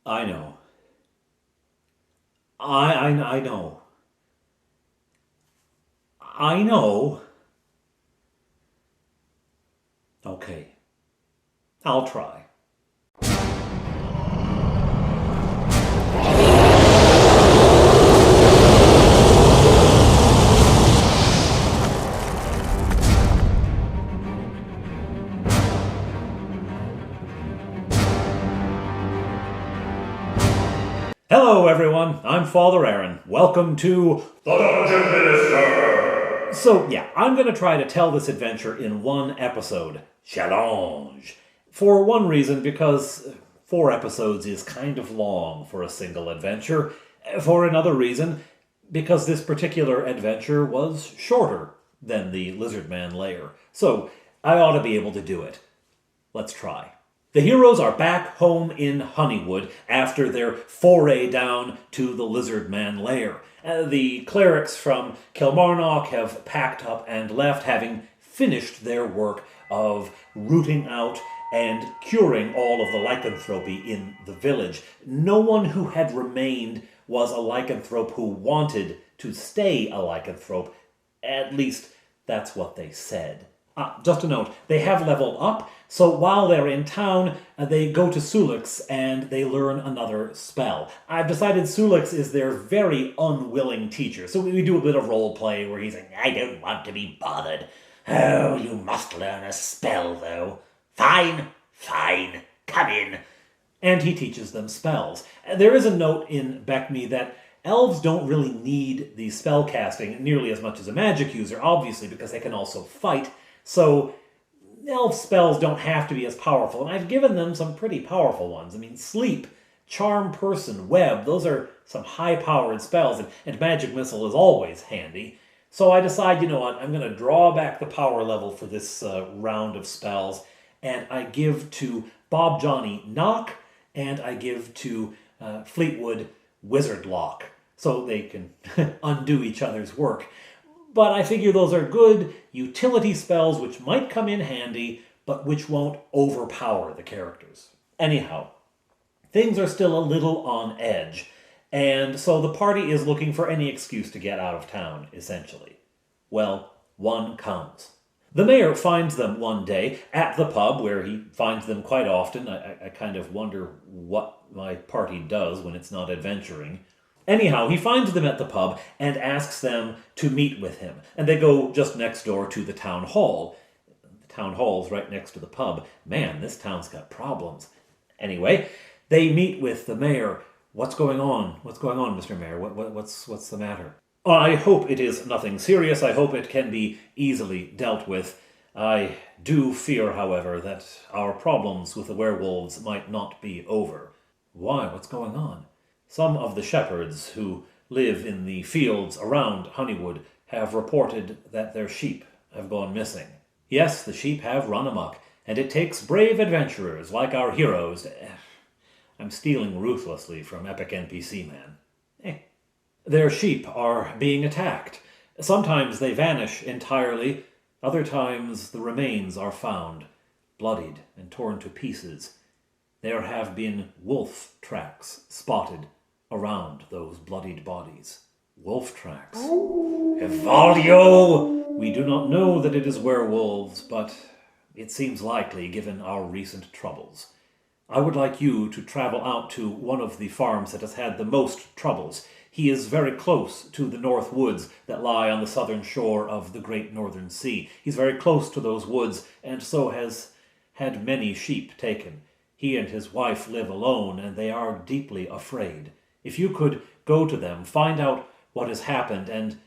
I know. I know. I know. Okay, I'll try. Hello, everyone. I'm Father Aaron. Welcome to the Dungeon Minister. So, yeah, I'm going to try to tell this adventure in one episode. Challenge. For one reason, because 4 episodes is kind of long for a single adventure. For another reason, because this particular adventure was shorter than the Lizard Man lair. So, I ought to be able to do it. Let's try. The heroes are back home in Honeywood after their foray down to the Lizard Man lair. The clerics from Kilmarnock have packed up and left, having finished their work of rooting out and curing all of the lycanthropy in the village. No one who had remained was a lycanthrope who wanted to stay a lycanthrope. At least, that's what they said. Just a note, they have leveled up, so while they're in town, they go to Sulix and they learn another spell. I've decided Sulix is their very unwilling teacher, so we do a bit of role play where he's like, I don't want to be bothered. Oh, you must learn a spell, though. Fine, come in. And he teaches them spells. There is a note in BECMI that elves don't really need the spell casting nearly as much as a magic user, obviously, because they can also fight. So, elf spells don't have to be as powerful, and I've given them some pretty powerful ones. I mean, Sleep, Charm Person, Web, those are some high-powered spells, and Magic Missile is always handy. So I decide, you know what, I'm going to draw back the power level for this round of spells, and I give to Bob Johnny Knock, and I give to Fleetwood Wizard Lock, so they can undo each other's work. But I figure those are good utility spells which might come in handy, but which won't overpower the characters. Anyhow, things are still a little on edge, and so the party is looking for any excuse to get out of town, essentially. Well, one comes. The mayor finds them one day at the pub, where he finds them quite often. I kind of wonder what my party does when it's not adventuring. Anyhow, he finds them at the pub and asks them to meet with him. And they go just next door to the town hall. The town hall's right next to the pub. Man, this town's got problems. Anyway, they meet with the mayor. What's going on? What's going on, Mr. Mayor? What's the matter? I hope it is nothing serious. I hope it can be easily dealt with. I do fear, however, that our problems with the werewolves might not be over. Why? What's going on? Some of the shepherds who live in the fields around Honeywood have reported that their sheep have gone missing. Yes, the sheep have run amok, and it takes brave adventurers like our heroes to... I'm stealing ruthlessly from Epic NPC Man. Their sheep are being attacked. Sometimes they vanish entirely, other times the remains are found, bloodied and torn to pieces. There have been wolf tracks spotted around those bloodied bodies. Wolf tracks. Ivalyo! We do not know that it is werewolves, but it seems likely given our recent troubles. I would like you to travel out to one of the farms that has had the most troubles. He is very close to the North Woods that lie on the southern shore of the Great Northern Sea. He's very close to those woods, and so has had many sheep taken. He and his wife live alone, and they are deeply afraid. If you could go to them, find out what has happened, and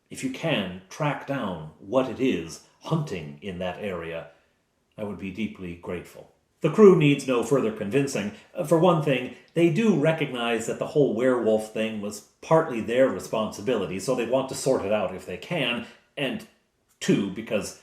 if you can, track down what it is hunting in that area, I would be deeply grateful. The crew needs no further convincing. For one thing, they do recognize that the whole werewolf thing was partly their responsibility, so they want to sort it out if they can, and two, because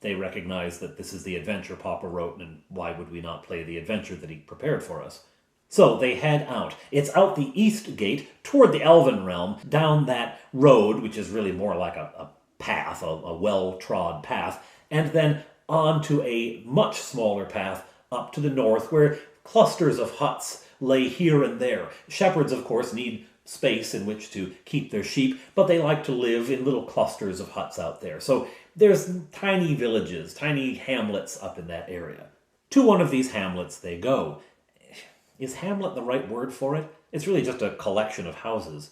they recognize that this is the adventure Papa wrote, and why would we not play the adventure that he prepared for us? So they head out. It's out the east gate, toward the Elven realm, down that road, which is really more like a path, a well-trod path, and then onto a much smaller path up to the north, where clusters of huts lay here and there. Shepherds, of course, need space in which to keep their sheep, but they like to live in little clusters of huts out there. So there's tiny villages, tiny hamlets up in that area. To one of these hamlets they go. Is hamlet the right word for it? It's really just a collection of houses.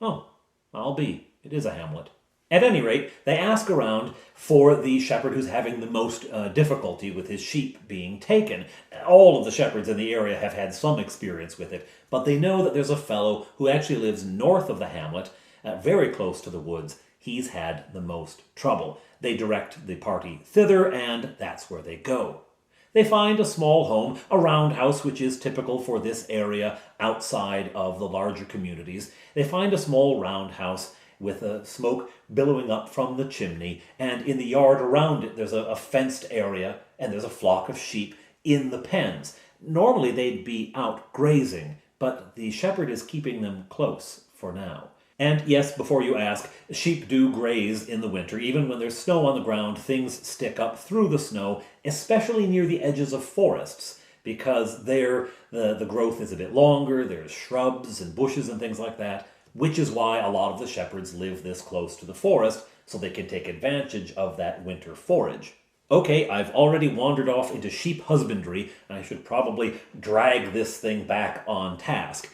Oh, I'll be. It is a hamlet. At any rate, they ask around for the shepherd who's having the most difficulty with his sheep being taken. All of the shepherds in the area have had some experience with it, but they know that there's a fellow who actually lives north of the hamlet, very close to the woods. He's had the most trouble. They direct the party thither, and that's where they go. They find a small home, a roundhouse, which is typical for this area outside of the larger communities. They find a small roundhouse with smoke billowing up from the chimney, and in the yard around it there's a fenced area, and there's a flock of sheep in the pens. Normally they'd be out grazing, but the shepherd is keeping them close for now. And yes, before you ask, sheep do graze in the winter. Even when there's snow on the ground, things stick up through the snow, especially near the edges of forests, because there the growth is a bit longer, there's shrubs and bushes and things like that, which is why a lot of the shepherds live this close to the forest, so they can take advantage of that winter forage. Okay, I've already wandered off into sheep husbandry, and I should probably drag this thing back on task.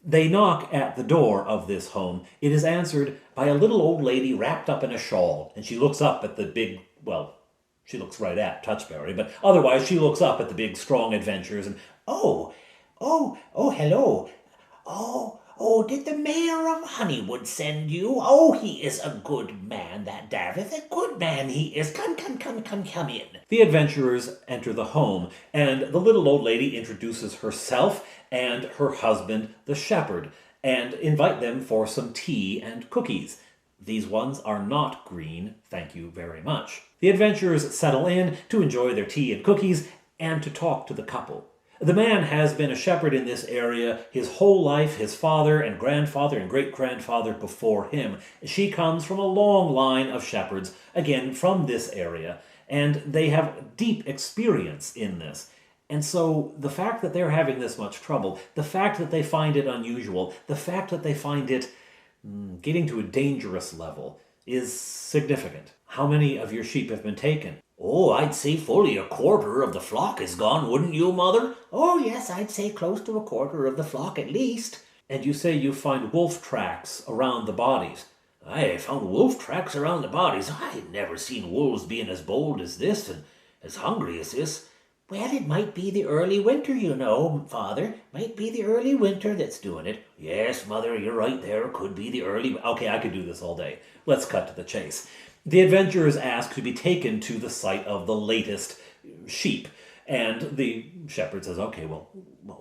They knock at the door of this home. It is answered by a little old lady wrapped up in a shawl, and she looks up at the big, well, she looks right at Touchberry, but otherwise she looks up at the big, strong adventurers and, hello. Did the mayor of Honeywood send you? Oh, he is a good man, that Davith, a good man he is. Come in. The adventurers enter the home, and the little old lady introduces herself and her husband, the shepherd, and invite them for some tea and cookies. These ones are not green, thank you very much. The adventurers settle in to enjoy their tea and cookies and to talk to the couple. The man has been a shepherd in this area his whole life, his father and grandfather and great-grandfather before him. She comes from a long line of shepherds, again from this area, and they have deep experience in this. And so the fact that they're having this much trouble, the fact that they find it unusual, the fact that they find it getting to a dangerous level is significant. How many of your sheep have been taken? Oh, I'd say fully a quarter of the flock is gone, wouldn't you, Mother? Oh, yes, I'd say close to a quarter of the flock at least. And you say you find wolf tracks around the bodies. I found wolf tracks around the bodies. I'd never seen wolves being as bold as this and as hungry as this. Well, it might be the early winter, you know, Father. Might be the early winter that's doing it. Yes, Mother, you're right there. Could be the early... Okay, I could do this all day. Let's cut to the chase. The adventurers ask to be taken to the site of the latest sheep, and the shepherd says, okay, well,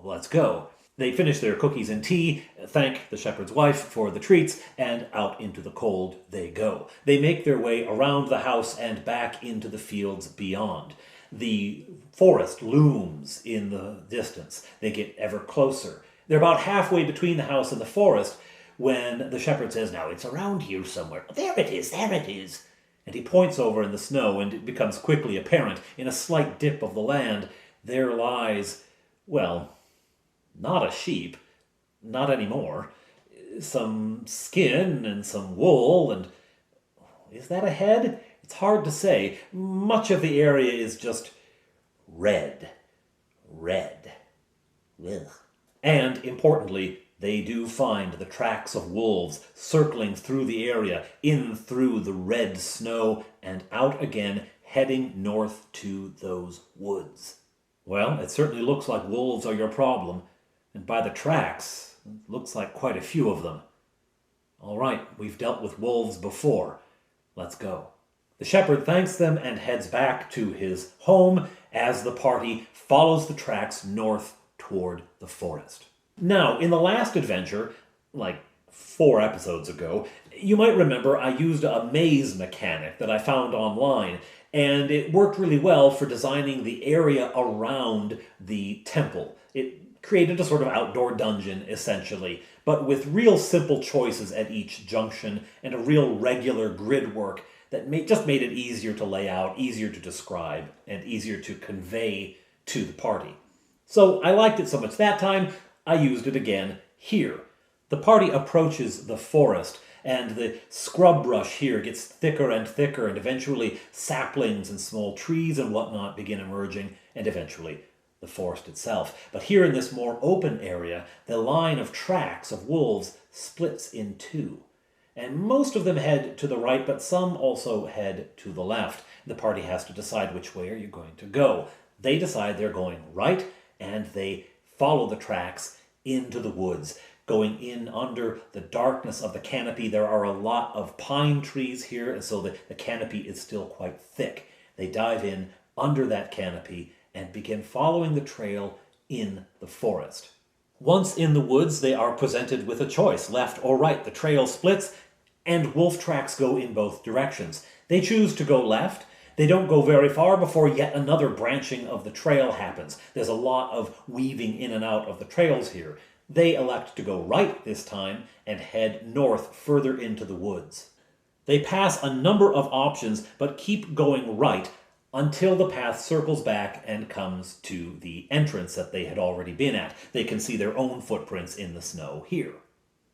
let's go. They finish their cookies and tea, thank the shepherd's wife for the treats, and out into the cold they go. They make their way around the house and back into the fields beyond. The forest looms in the distance. They get ever closer. They're about halfway between the house and the forest when the shepherd says, now it's around here somewhere. There it is. And he points over in the snow, and it becomes quickly apparent, in a slight dip of the land, there lies, well, not a sheep, not anymore, some skin and some wool, and is that a head? It's hard to say. Much of the area is just red. Ugh. And, importantly, they do find the tracks of wolves circling through the area, in through the red snow, and out again, heading north to those woods. Well, it certainly looks like wolves are your problem, and by the tracks, it looks like quite a few of them. All right, we've dealt with wolves before. Let's go. The shepherd thanks them and heads back to his home as the party follows the tracks north toward the forest. Now, in the last adventure, like 4 episodes ago, you might remember I used a maze mechanic that I found online, and it worked really well for designing the area around the temple. It created a sort of outdoor dungeon, essentially, but with real simple choices at each junction and a real regular grid work that just made it easier to lay out, easier to describe, and easier to convey to the party. So I liked it so much that time, I used it again here. The party approaches the forest, and the scrub brush here gets thicker and thicker, and eventually saplings and small trees and whatnot begin emerging, and eventually the forest itself. But here in this more open area, the line of tracks of wolves splits in two. And most of them head to the right, but some also head to the left. The party has to decide which way are you going to go. They decide they're going right, and they follow the tracks into the woods, going in under the darkness of the canopy. There are a lot of pine trees here, and so the canopy is still quite thick. They dive in under that canopy and begin following the trail in the forest. Once in the woods, they are presented with a choice, left or right. The trail splits, and wolf tracks go in both directions. They choose to go left. They don't go very far before yet another branching of the trail happens. There's a lot of weaving in and out of the trails here. They elect to go right this time and head north further into the woods. They pass a number of options, but keep going right until the path circles back and comes to the entrance that they had already been at. They can see their own footprints in the snow here.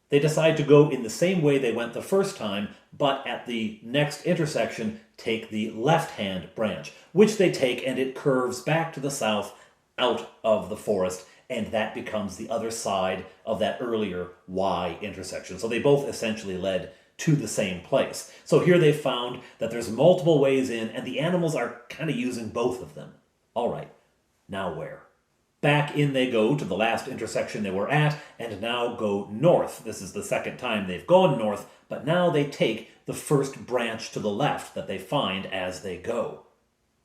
They decide to go in the same way they went the first time, but at the next intersection take the left-hand branch, which they take, and it curves back to the south out of the forest, and that becomes the other side of that earlier Y intersection. So they both essentially led to the same place. So here they found that there's multiple ways in, and the animals are kind of using both of them. All right, now where? Back in they go to the last intersection they were at, and now go north. This is the second time they've gone north, but now they take the first branch to the left that they find as they go.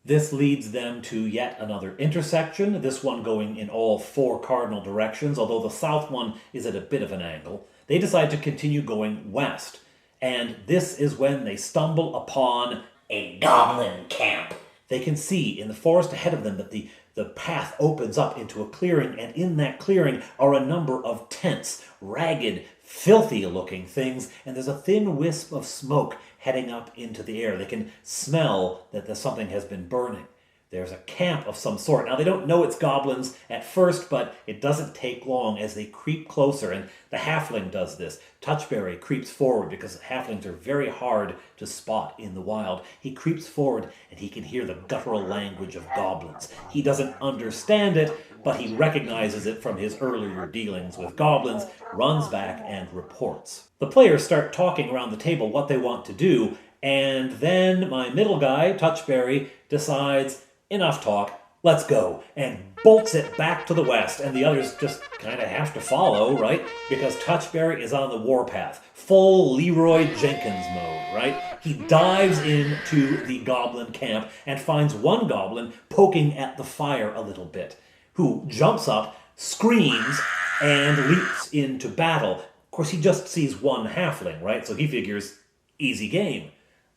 This leads them to yet another intersection, this one going in all four cardinal directions, although the south one is at a bit of an angle. They decide to continue going west, and this is when they stumble upon A goblin camp. They can see in the forest ahead of them that the path opens up into a clearing, and in that clearing are a number of tents, ragged, filthy-looking things, and there's a thin wisp of smoke heading up into the air. They can smell that something has been burning. There's a camp of some sort. Now, they don't know it's goblins at first, but it doesn't take long as they creep closer, and the halfling does this. Touchberry creeps forward because halflings are very hard to spot in the wild. He creeps forward, and he can hear the guttural language of goblins. He doesn't understand it, but he recognizes it from his earlier dealings with goblins, runs back, and reports. The players start talking around the table what they want to do, and then my middle guy, Touchberry, decides, enough talk, let's go, and bolts it back to the west, and the others just kind of have to follow, right? Because Touchberry is on the warpath, full Leroy Jenkins mode, right? He dives into the goblin camp and finds one goblin poking at the fire a little bit, who jumps up, screams, and leaps into battle. Of course, he just sees one halfling, right? So he figures, easy game.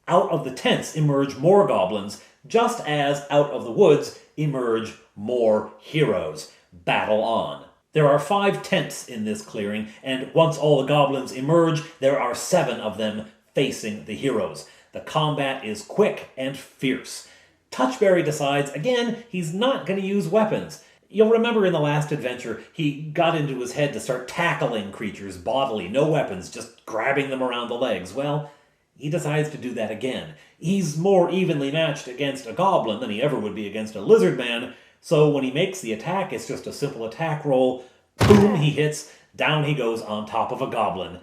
Out of the tents emerge more goblins, just as out of the woods emerge more heroes. Battle on. There are 5 tents in this clearing, and once all the goblins emerge, there are 7 of them facing the heroes. The combat is quick and fierce. Touchberry decides, again, he's not going to use weapons. You'll remember in the last adventure, he got into his head to start tackling creatures bodily, no weapons, just grabbing them around the legs. Well, he decides to do that again. He's more evenly matched against a goblin than he ever would be against a lizard man, so when he makes the attack, it's just a simple attack roll. Boom, he hits, down he goes on top of a goblin.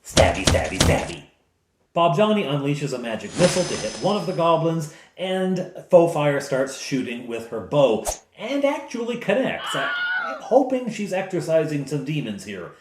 Stabby, stabby, stabby. Bob Johnny unleashes a magic missile to hit one of the goblins, and Faux Fire starts shooting with her bow, and actually connects. I'm hoping she's exercising some demons here.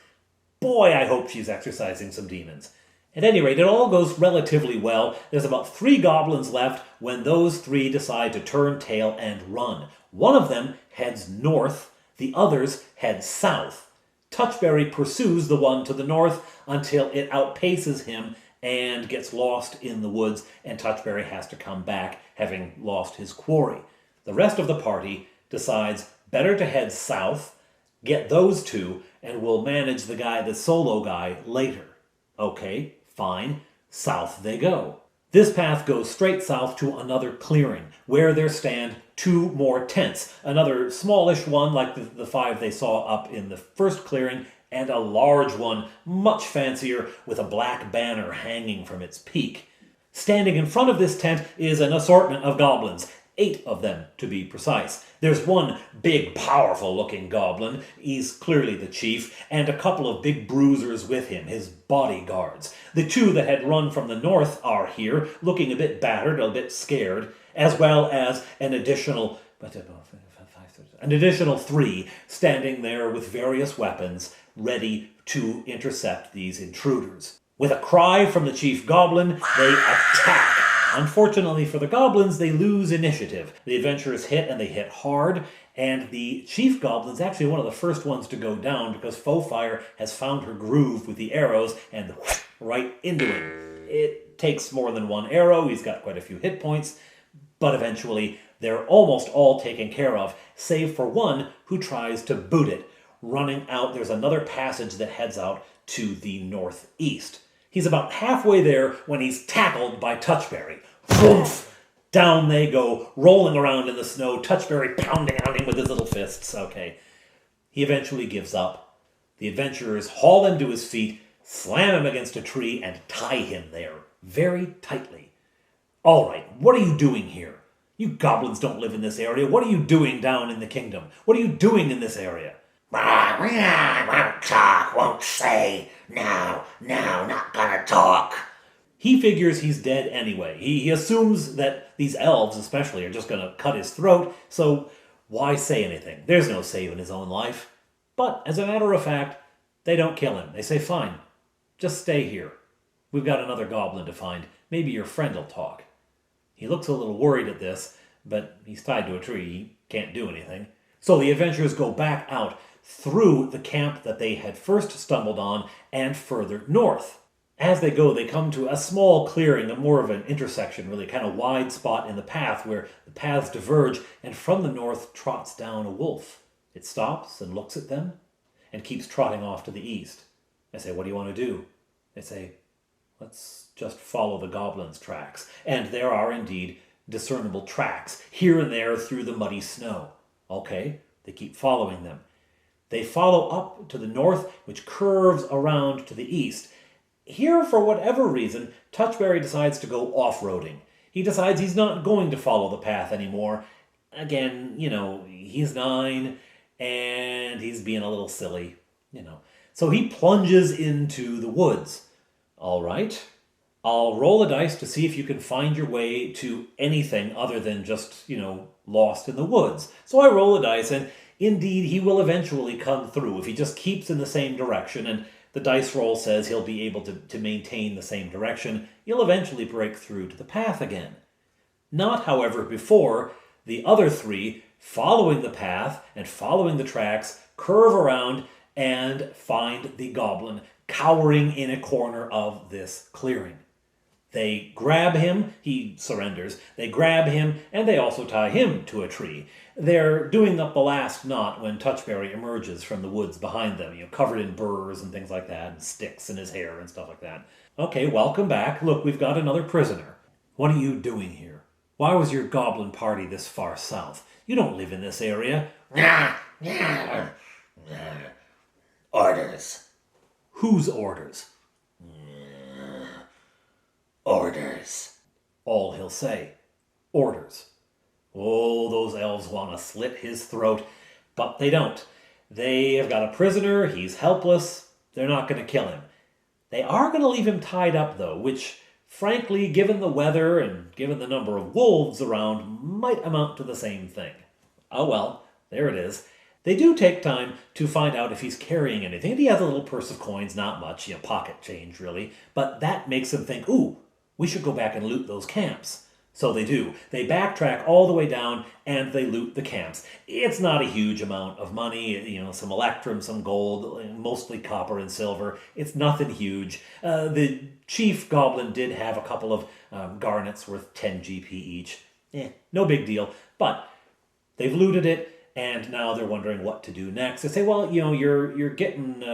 Boy, I hope she's exercising some demons. At any rate, it all goes relatively well. There's about 3 goblins left when those 3 decide to turn tail and run. One of them heads north, the others head south. Touchberry pursues the one to the north until it outpaces him and gets lost in the woods, and Touchberry has to come back, having lost his quarry. The rest of the party decides better to head south, get those 2, and we'll manage the solo guy, later. Okay, fine. South they go. This path goes straight south to another clearing, where there stand 2 more tents. Another smallish one like the 5 they saw up in the first clearing, and a large one, much fancier, with a black banner hanging from its peak. Standing in front of this tent is an assortment of goblins, 8 of them to be precise. There's one big, powerful-looking goblin, he's clearly the chief, and a couple of big bruisers with him, his bodyguards. The 2 that had run from the north are here, looking a bit battered, a bit scared, as well as an additional 3 standing there with various weapons, ready to intercept these intruders. With a cry from the chief goblin, they attack. Unfortunately for the goblins, they lose initiative. The adventurers hit, and they hit hard, and the chief goblin's actually one of the first ones to go down because Faux Fire has found her groove with the arrows and right into him. It takes more than 1 arrow, he's got quite a few hit points, but eventually they're almost all taken care of, save for one who tries to boot it. Running out, there's another passage that heads out to the northeast. He's about halfway there when he's tackled by Touchberry. Poof! Down they go, rolling around in the snow, Touchberry pounding on him with his little fists. Okay. He eventually gives up. The adventurers haul him to his feet, slam him against a tree, and tie him there, very tightly. All right, what are you doing here? You goblins don't live in this area. What are you doing down in the kingdom? What are you doing in this area? Won't talk, won't say. No, not gonna talk. He figures he's dead anyway. He assumes that these elves especially are just going to cut his throat, so why say anything? There's no saving his own life. But as a matter of fact, they don't kill him. They say, fine, just stay here. We've got another goblin to find. Maybe your friend will talk. He looks a little worried at this, but he's tied to a tree. He can't do anything. So the adventurers go back out through the camp that they had first stumbled on and further north. As they go, they come to a small clearing, a more of an intersection, really kind of wide spot in the path where the paths diverge, and from the north trots down a wolf. It stops and looks at them and keeps trotting off to the east. I say, what do you want to do? They say, let's just follow the goblin's tracks. And there are indeed discernible tracks here and there through the muddy snow. Okay, they keep following them. They follow up to the north, which curves around to the east. Here, for whatever reason, Touchberry decides to go off-roading. He decides he's not going to follow the path anymore. Again, he's 9, and he's being a little silly, So he plunges into the woods. All right, I'll roll a dice to see if you can find your way to anything other than just, lost in the woods. So I roll a dice, and indeed he will eventually come through if he just keeps in the same direction, and the dice roll says he'll be able to maintain the same direction. He'll eventually break through to the path again. Not, however, before the other 3, following the path and following the tracks, curve around and find the goblin cowering in a corner of this clearing. They grab him, he surrenders, they grab him, and they also tie him to a tree. They're doing up the last knot when Touchberry emerges from the woods behind them, covered in burrs and things like that, and sticks in his hair and stuff like that. Okay, welcome back. Look, we've got another prisoner. What are you doing here? Why was your goblin party this far south? You don't live in this area. Orders. Whose orders? Orders. All he'll say. Orders. Oh, those elves want to slit his throat, but they don't. They have got a prisoner, he's helpless, they're not going to kill him. They are going to leave him tied up, though, which, frankly, given the weather and given the number of wolves around, might amount to the same thing. Oh well, there it is. They do take time to find out if he's carrying anything, and he has a little purse of coins, not much, pocket change, really, but that makes them think, ooh, we should go back and loot those camps. So they do. They backtrack all the way down, and they loot the camps. It's not a huge amount of money, some electrum, some gold, mostly copper and silver. It's nothing huge. The chief goblin did have a couple of garnets worth 10 GP each. No big deal. But they've looted it, and now they're wondering what to do next. They say, well, you're getting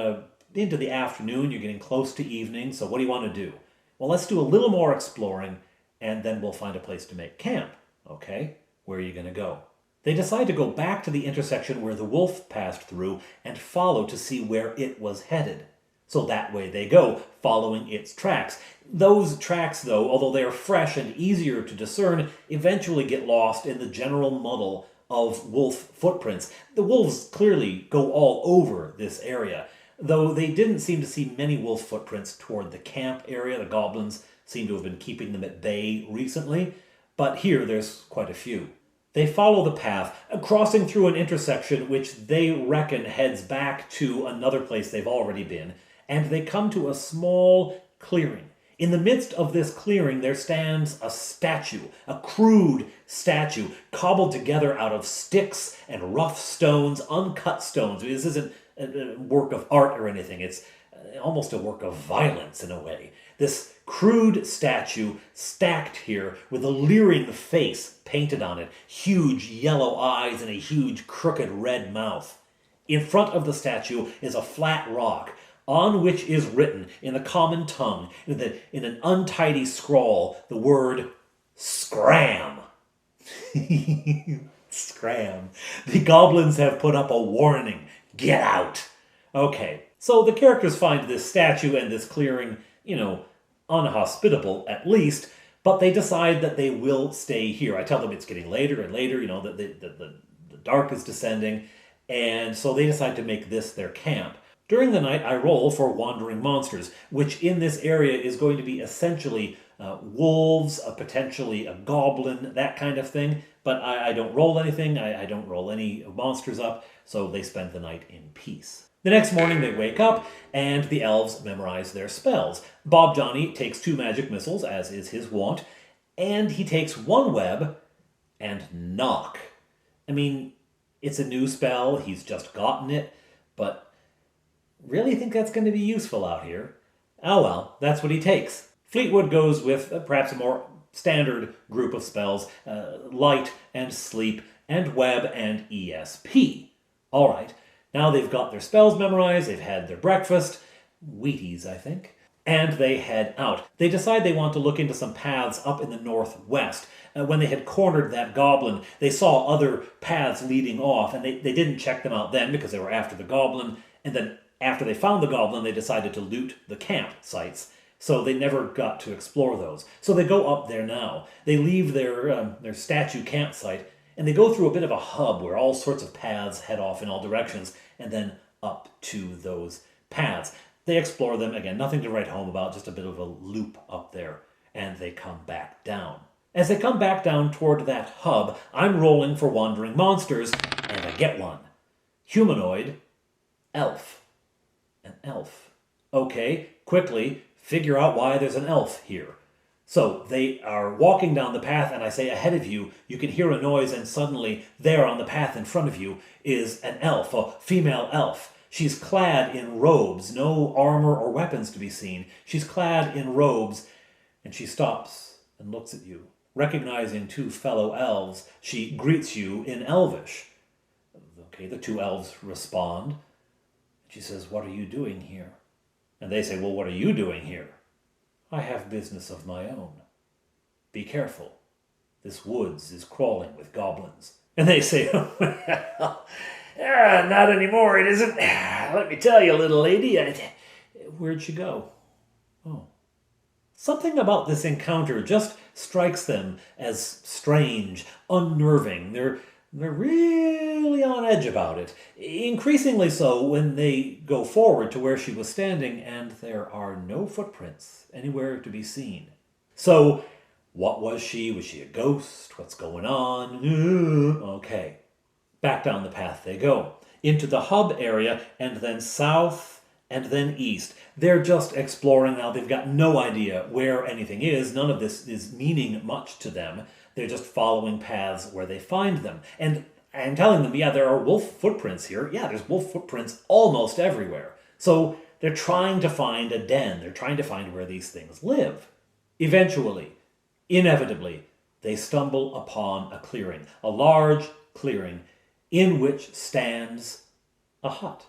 into the afternoon, you're getting close to evening, so what do you want to do? Well, let's do a little more exploring, and then we'll find a place to make camp. Okay, where are you going to go? They decide to go back to the intersection where the wolf passed through and follow to see where it was headed. So that way they go, following its tracks. Those tracks, though, although they are fresh and easier to discern, eventually get lost in the general muddle of wolf footprints. The wolves clearly go all over this area, though they didn't seem to see many wolf footprints toward the camp area. The goblins seem to have been keeping them at bay recently, but here there's quite a few. They follow the path, crossing through an intersection which they reckon heads back to another place they've already been, and they come to a small clearing. In the midst of this clearing, there stands a statue, a crude statue, cobbled together out of sticks and rough stones, uncut stones. This isn't a work of art or anything. It's almost a work of violence in a way. This crude statue stacked here with a leering face painted on it, huge yellow eyes and a huge crooked red mouth. In front of the statue is a flat rock, on which is written in the common tongue, in an untidy scrawl, the word scram. Scram. The goblins have put up a warning. Get out. Okay, so the characters find this statue and this clearing, unhospitable at least, but they decide that they will stay here. I tell them it's getting later and later, that the dark is descending, and so they decide to make this their camp. During the night, I roll for wandering monsters, which in this area is going to be essentially wolves, potentially a goblin, that kind of thing. But I don't roll anything. I don't roll any monsters up, so they spend the night in peace. The next morning, they wake up, and the elves memorize their spells. Bob Johnny takes 2 magic missiles, as is his wont, and he takes 1 web and knock. I mean, it's a new spell. He's just gotten it, but really think that's going to be useful out here? Oh well, that's what he takes. Fleetwood goes with perhaps a more standard group of spells, light and sleep and web and ESP. All right, now they've got their spells memorized, they've had their breakfast, Wheaties, I think, and they head out. They decide they want to look into some paths up in the northwest. When they had cornered that goblin, they saw other paths leading off, and they didn't check them out then because they were after the goblin, and then after they found the goblin, they decided to loot the camp sites, so they never got to explore those. So they go up there now. They leave their statue campsite, and they go through a bit of a hub where all sorts of paths head off in all directions, and then up to those paths. They explore them, again, nothing to write home about, just a bit of a loop up there, and they come back down. As they come back down toward that hub, I'm rolling for wandering monsters, and I get one. Humanoid, elf. An elf. Okay, quickly, figure out why there's an elf here. So they are walking down the path, and I say, ahead of you, you can hear a noise, and suddenly, there on the path in front of you is an elf, a female elf. She's clad in robes, no armor or weapons to be seen. She's clad in robes, and she stops and looks at you. Recognizing 2 fellow elves, she greets you in Elvish. Okay, the 2 elves respond. She says, "What are you doing here?" And they say, "Well, what are you doing here?" "I have business of my own. Be careful. This woods is crawling with goblins." And they say, "Well, not anymore, it isn't. Let me tell you, little lady." Where'd she go? Oh. Something about this encounter just strikes them as strange, unnerving. They're really on edge about it. Increasingly so when they go forward to where she was standing, and there are no footprints anywhere to be seen. So, what was she? Was she a ghost? What's going on? Okay. Back down the path they go. Into the hub area, and then south, and then east. They're just exploring now. They've got no idea where anything is. None of this is meaning much to them. They're just following paths where they find them. And I'm telling them, yeah, there are wolf footprints here. Yeah, there's wolf footprints almost everywhere. So they're trying to find a den. They're trying to find where these things live. Eventually, inevitably, they stumble upon a clearing. A large clearing in which stands a hut,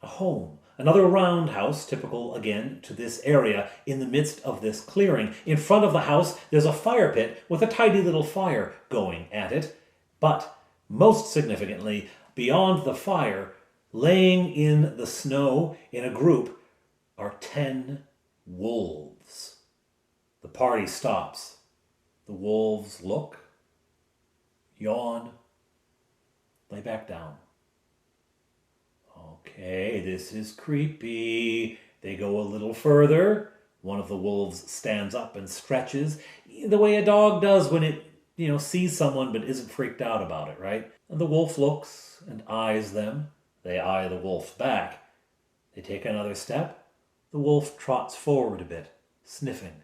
a home, Another roundhouse, typical again to this area, in the midst of this clearing. In front of the house, there's a fire pit with a tiny little fire going at it. But, most significantly, beyond the fire, laying in the snow in a group, are 10 wolves. The party stops. The wolves look, yawn, lay back down. Okay, this is creepy. They go a little further. One of the wolves stands up and stretches, the way a dog does when it, sees someone but isn't freaked out about it, right? And the wolf looks and eyes them. They eye the wolf back. They take another step. The wolf trots forward a bit, sniffing.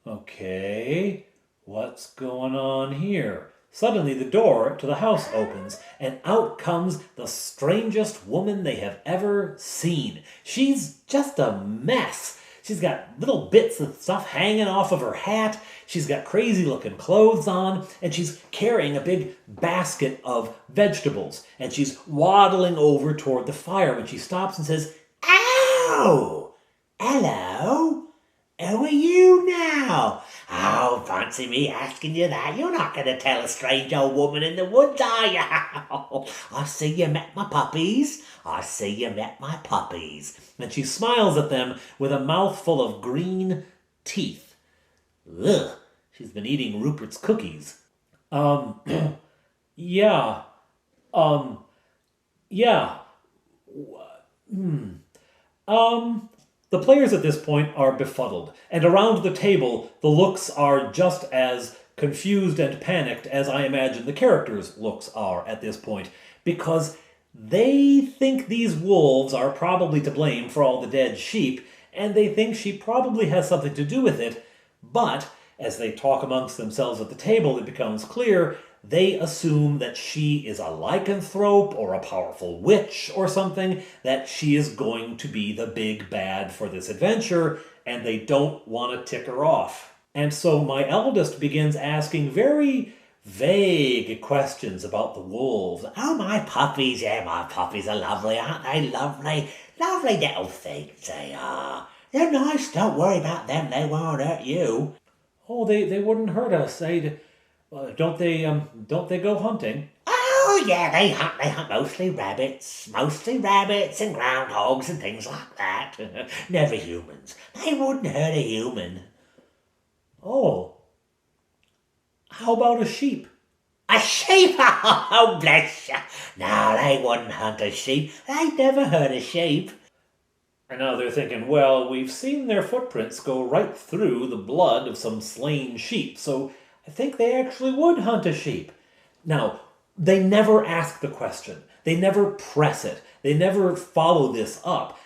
Okay, what's going on here? Suddenly the door to the house opens, and out comes the strangest woman they have ever seen. She's just a mess. She's got little bits of stuff hanging off of her hat. She's got crazy-looking clothes on, and she's carrying a big basket of vegetables. And she's waddling over toward the fire when she stops and says, "Ow! Hello? Who are you now? Oh, fancy me asking you that. You're not going to tell a strange old woman in the woods, are you? I see you met my puppies. I see you met my puppies." And she smiles at them with a mouthful of green teeth. Ugh, she's been eating Rupert's cookies. Yeah. Yeah. The players at this point are befuddled, and around the table, the looks are just as confused and panicked as I imagine the characters' looks are at this point, because they think these wolves are probably to blame for all the dead sheep, and they think she probably has something to do with it, but as they talk amongst themselves at the table, it becomes clear they assume that she is a lycanthrope or a powerful witch or something, that she is going to be the big bad for this adventure, and they don't want to tick her off. And so my eldest begins asking very vague questions about the wolves. "Oh, my puppies, yeah, my puppies are lovely, aren't they? Lovely, lovely little things they are. They're nice, don't worry about them, they won't hurt you." "Oh, they wouldn't hurt us. Don't they go hunting?" "Oh, yeah, they hunt mostly rabbits and groundhogs and things like that. Never humans. They wouldn't hurt a human." "Oh, how about a sheep?" "A sheep? Oh, bless you. No, they wouldn't hunt a sheep. They'd never hurt a sheep." And now they're thinking, well, we've seen their footprints go right through the blood of some slain sheep, so I think they actually would hunt a sheep. Now, they never ask the question. They never press it. They never follow this up.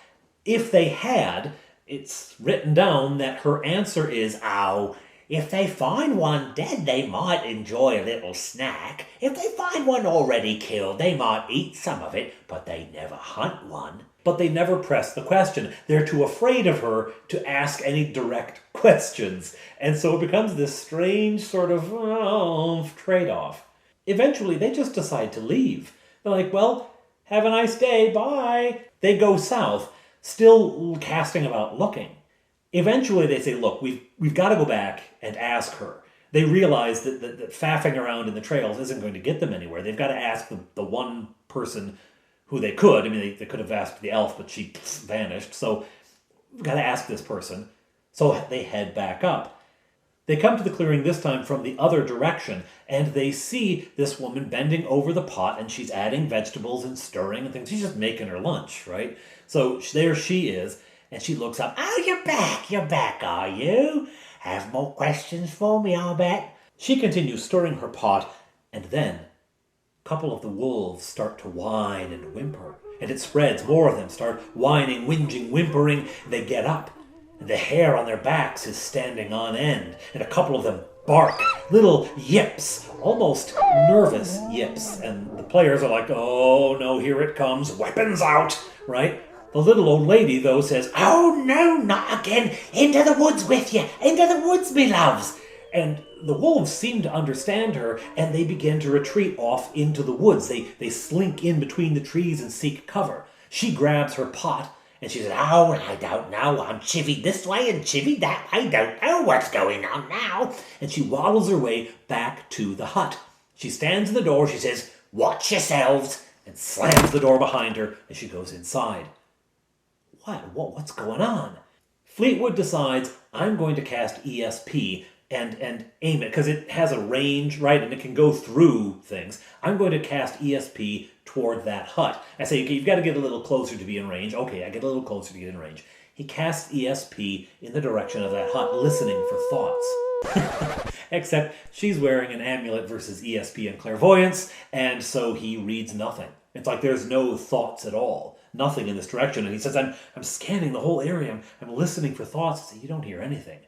If they had, it's written down that her answer is, "Oh, if they find one dead, they might enjoy a little snack. If they find one already killed, they might eat some of it, but they never hunt one." But they never press the question. They're too afraid of her to ask any direct questions. And so it becomes this strange sort of trade-off. Eventually, they just decide to leave. They're like, "Well, have a nice day, bye." They go south, still casting about looking. Eventually, they say, "Look, we've got to go back and ask her." They realize that faffing around in the trails isn't going to get them anywhere. They've got to ask the one person who they could. I mean, they could have asked the elf, but she vanished. So we've got to ask this person. So they head back up. They come to the clearing this time from the other direction, and they see this woman bending over the pot, and she's adding vegetables and stirring and things. She's just making her lunch, right? So there she is, and she looks up. "Oh, you're back, are you? Have more questions for me, I'll bet." She continues stirring her pot, and then a couple of the wolves start to whine and whimper, and it spreads. More of them start whining, whinging, whimpering. They get up, and the hair on their backs is standing on end, and a couple of them bark, little yips, almost nervous yips, and the players are like, "Oh no, here it comes, weapons out," right? The little old lady, though, says, "Oh no, not again, into the woods with you, into the woods, me loves." And the wolves seem to understand her, and they begin to retreat off into the woods. They slink in between the trees and seek cover. She grabs her pot And she said, "Oh, I don't know. I'm chivied this way and chivied that. I don't know what's going on now." And she waddles her way back to the hut. She stands in the door. She says, "Watch yourselves," and slams the door behind her as she goes inside. What's going on? Fleetwood decides, I'm going to cast ESP and aim it, because it has a range, right, and it can go through things. I'm going to cast ESP toward that hut. I say, okay, you've got to get a little closer to be in range. Okay, I get a little closer to get in range. He casts ESP in the direction of that hut, listening for thoughts. Except she's wearing an amulet versus ESP and clairvoyance, and so he reads nothing. It's like there's no thoughts at all. Nothing in this direction. And he says, I'm scanning the whole area. I'm listening for thoughts. I say, you don't hear anything.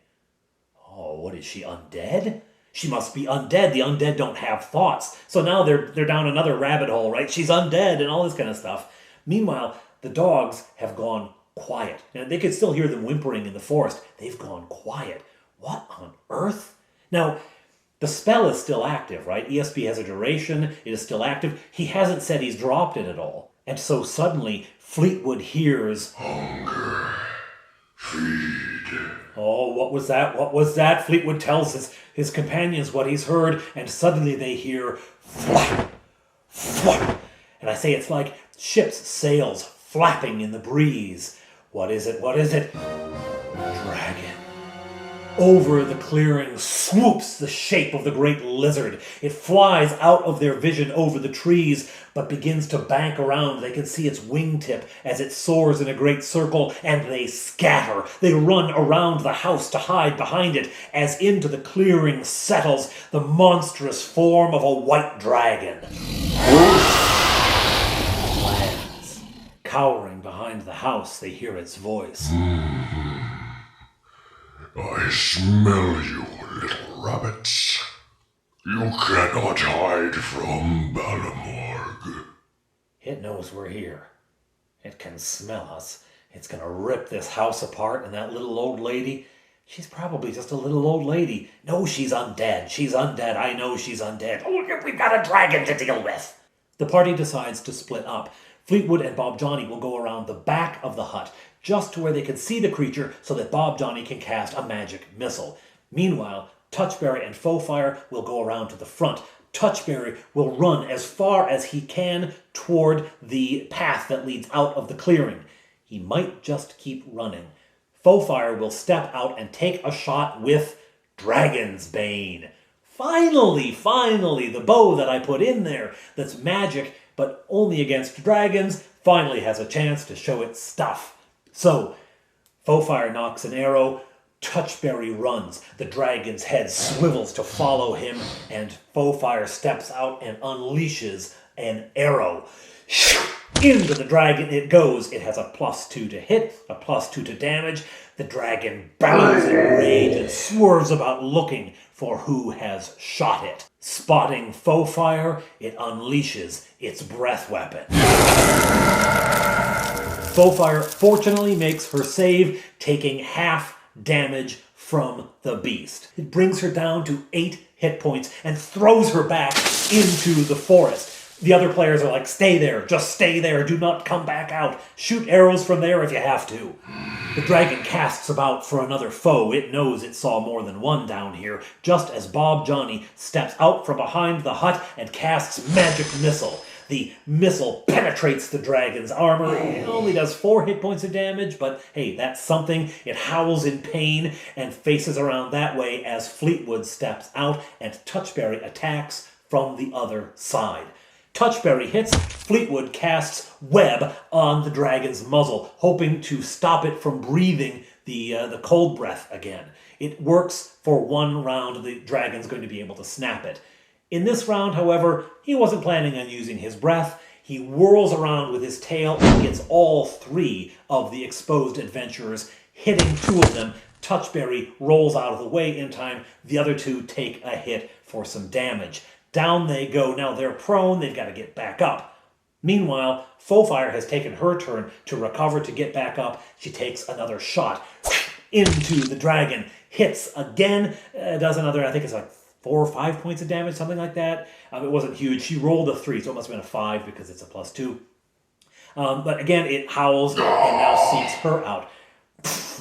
Oh, what is she, undead? She must be undead. The undead don't have thoughts. So now they're down another rabbit hole, right? She's undead and all this kind of stuff. Meanwhile, the dogs have gone quiet. Now, they could still hear them whimpering in the forest. They've gone quiet. What on earth? Now, the spell is still active, right? ESP has a duration. It is still active. He hasn't said he's dropped it at all. And so suddenly, Fleetwood hears, "Hunger, feed." Oh, what was that? What was that? Fleetwood tells his companions what he's heard, and suddenly they hear flap, flap. And I say it's like ship's sails flapping in the breeze. What is it? What is it? Dragon. Over the clearing swoops the shape of the great lizard. It flies out of their vision over the trees, but begins to bank around. They can see its wingtip as it soars in a great circle, and they scatter. They run around the house to hide behind it, as into the clearing settles the monstrous form of a white dragon. Lands. Cowering behind the house, they hear its voice. "I smell you, little rabbits. You cannot hide from Balamorg." It knows we're here. It can smell us. It's going to rip this house apart, and that little old lady, she's probably just a little old lady. No, she's undead. She's undead. I know she's undead. Oh, we've got a dragon to deal with. The party decides to split up. Fleetwood and Bob Johnny will go around the back of the hut, just to where they can see the creature so that Bob Johnny can cast a magic missile. Meanwhile, Touchberry and Fowfire will go around to the front. Touchberry will run as far as he can toward the path that leads out of the clearing. He might just keep running. Fowfire will step out and take a shot with Dragon's Bane. Finally, the bow that I put in there that's magic, but only against dragons, finally has a chance to show its stuff. So, Fowfire knocks an arrow, Touchberry runs, the dragon's head swivels to follow him, and Fowfire steps out and unleashes an arrow. Into the dragon it goes. It has a +2 to hit, a +2 to damage. The dragon bounds in rage and swerves about looking for who has shot it. Spotting Fowfire, it unleashes its breath weapon. Fowfire fortunately makes her save, taking half damage from the beast. It brings her down to 8 hit points and throws her back into the forest. The other players are like, stay there, just stay there, do not come back out. Shoot arrows from there if you have to. The dragon casts about for another foe. It knows it saw more than one down here, just as Bob Johnny steps out from behind the hut and casts Magic Missile. The missile penetrates the dragon's armor. It only does 4 hit points of damage, but hey, that's something. It howls in pain and faces around that way as Fleetwood steps out and Touchberry attacks from the other side. Touchberry hits, Fleetwood casts Web on the dragon's muzzle, hoping to stop it from breathing the cold breath again. It works for 1 round. The dragon's going to be able to snap it. In this round, however, he wasn't planning on using his breath. He whirls around with his tail and gets all 3 of the exposed adventurers, hitting 2 of them. Touchberry rolls out of the way in time. The other 2 take a hit for some damage. Down they go. Now they're prone. They've got to get back up. Meanwhile, Fowfire has taken her turn to recover to get back up. She takes another shot into the dragon. Hits again. Does another, I think it's like 4 or 5 points of damage, something like that. It wasn't huge. She rolled a 3, so it must have been a 5 because it's a +2. But again, it howls and now seeks her out.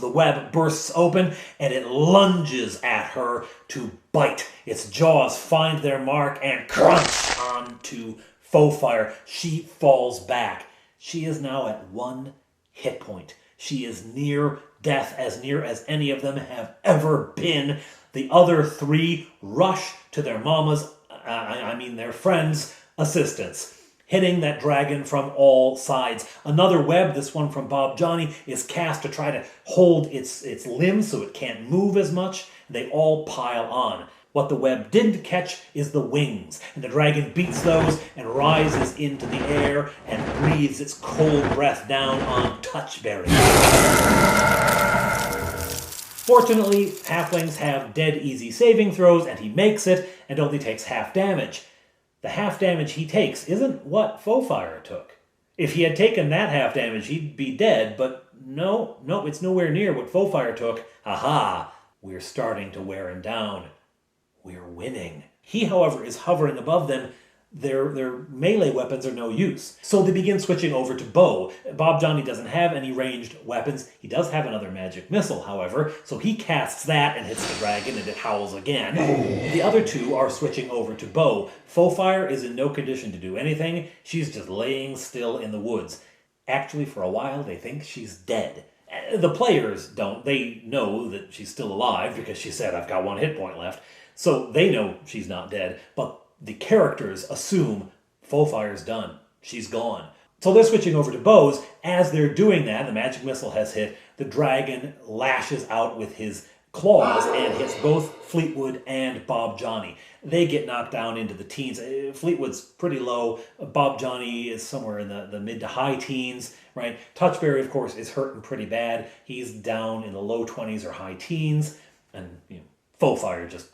The web bursts open and it lunges at her to bite. Its jaws find their mark and crunch onto Faux-Fire. She falls back. She is now at 1 hit point. She is near death, as near as any of them have ever been. The other 3 rush to their their friends' assistance, hitting that dragon from all sides. Another web, this one from Bob Johnny, is cast to try to hold its limbs so it can't move as much. They all pile on. What the web didn't catch is the wings, and the dragon beats those and rises into the air and breathes its cold breath down on Touchberry. Fortunately, halflings have dead easy saving throws, and he makes it and only takes half damage. The half damage he takes isn't what Faux-Fire took. If he had taken that half damage, he'd be dead, but no, it's nowhere near what Faux-Fire took. Aha! We're starting to wear him down. We're winning. He, however, is hovering above them. Their melee weapons are no use. So they begin switching over to bow. Bob Johnny doesn't have any ranged weapons. He does have another magic missile, however, so he casts that and hits the dragon and it howls again. The other 2 are switching over to bow. Faux-Fire is in no condition to do anything. She's just laying still in the woods. Actually, for a while, they think she's dead. The players don't. They know that she's still alive because she said, I've got 1 hit point left. So they know she's not dead, but the characters assume Faux-Fire's done. She's gone. So they're switching over to bows. As they're doing that, the magic missile has hit. The dragon lashes out with his claws and hits both Fleetwood and Bob Johnny. They get knocked down into the teens. Fleetwood's pretty low. Bob Johnny is somewhere in the mid to high teens, right? Touchberry, of course, is hurting pretty bad. He's down in the low 20s or high teens. And Faux-Fire just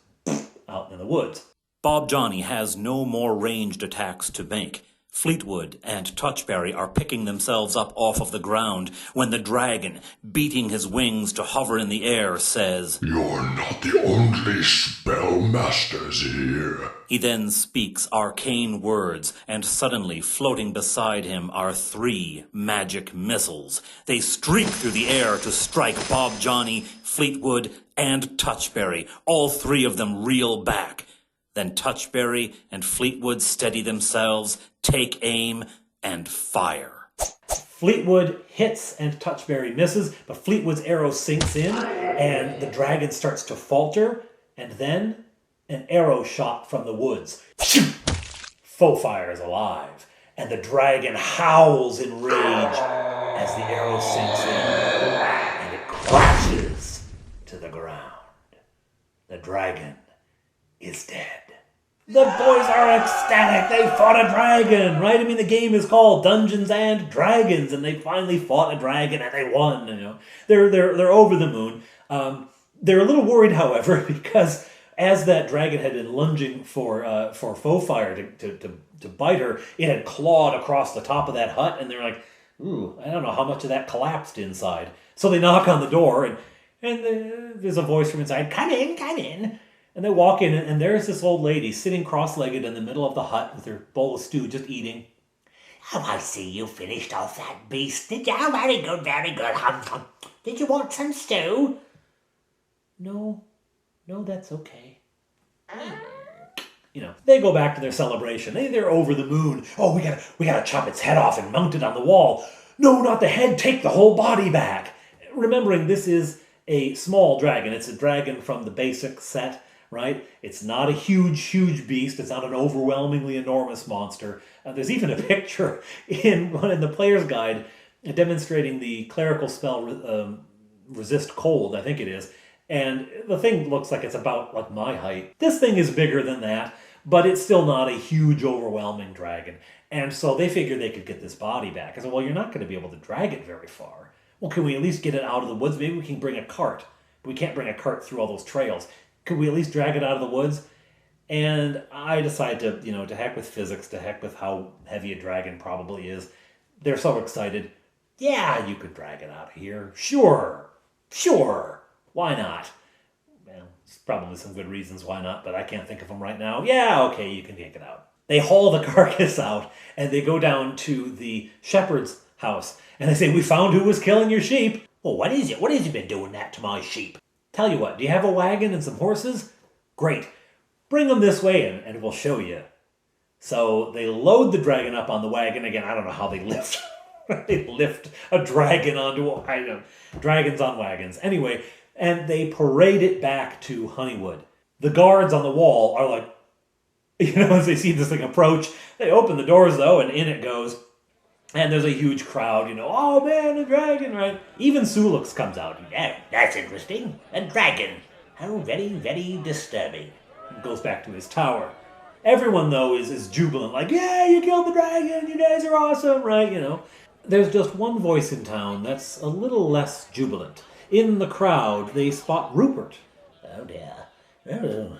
out in the woods. Bob Johnny has no more ranged attacks to make. Fleetwood and Touchberry are picking themselves up off of the ground when the dragon, beating his wings to hover in the air, says, "You're not the only spellmasters here." He then speaks arcane words, and suddenly floating beside him are 3 magic missiles. They streak through the air to strike Bob Johnny, Fleetwood, and Touchberry. All 3 of them reel back. Then Touchberry and Fleetwood steady themselves, take aim, and fire. Fleetwood hits and Touchberry misses, but Fleetwood's arrow sinks in, and the dragon starts to falter, and then an arrow shot from the woods. Faux-Fire is alive, and the dragon howls in rage as the arrow sinks in, and it crashes to the ground. The dragon is dead. The boys are ecstatic. They fought a dragon, right? I mean, the game is called Dungeons and Dragons, and they finally fought a dragon and they won. They're over the moon. They're a little worried, however, because as that dragon had been lunging for Faux-Fire to bite her, it had clawed across the top of that hut, and they're like, "Ooh, I don't know how much of that collapsed inside." So they knock on the door, and there's a voice from inside, "Come in, come in." And they walk in, and there's this old lady sitting cross-legged in the middle of the hut with her bowl of stew, just eating. "Oh, I see you finished off that beast, did you? Oh, very good, very good. Did you want some stew?" No, that's okay. They go back to their celebration. They're over the moon. "Oh, we gotta chop its head off and mount it on the wall." "No, not the head. Take the whole body back." Remembering this is a small dragon. It's a dragon from the basic set, right? It's not a huge beast. It's not an overwhelmingly enormous monster. There's even a picture in the player's guide demonstrating the clerical spell resist cold, I think it is. And the thing looks like it's about like my height. This thing is bigger than that, but it's still not a huge, overwhelming dragon. And so they figured they could get this body back. I said, well, you're not going to be able to drag it very far. Well, can we at least get it out of the woods? Maybe we can bring a cart. But we can't bring a cart through all those trails. Could we at least drag it out of the woods? And I decided to heck with physics, to heck with how heavy a dragon probably is. They're so excited. "Yeah, you could drag it out of here. Sure. Why not?" Well, there's probably some good reasons why not, but I can't think of them right now. "Yeah, okay, you can take it out." They haul the carcass out, and they go down to the shepherd's house. And they say, we found who was killing your sheep. Well, what is it? What has he been doing that to my sheep? Tell you what, do you have a wagon and some horses? Great. Bring them this way and we'll show you. So they load the dragon up on the wagon. Again, I don't know how they lift. They lift a dragon onto dragons on wagons. Anyway, and they parade it back to Honeywood. The guards on the wall are like, as they see this thing approach, they open the doors though, and in it goes. And there's a huge crowd, oh man, a dragon, right? Even Sulux comes out. Yeah, that's interesting. A dragon. How very, very disturbing. And goes back to his tower. Everyone, though, is jubilant, like, yeah, you killed the dragon, you guys are awesome, right, There's just one voice in town that's a little less jubilant. In the crowd, they spot Rupert. Oh dear. Oh.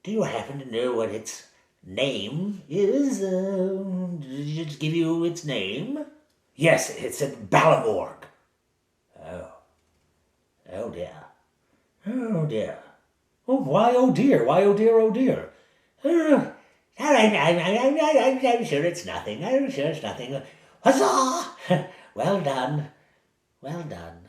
Do you happen to know what its name is? Did it give you its name? Yes, it said Balamorg. Oh. Oh dear. Oh dear. Oh, why oh dear? Why oh dear, oh dear? I'm sure it's nothing. I'm sure it's nothing. Huzzah! Well done. Well done.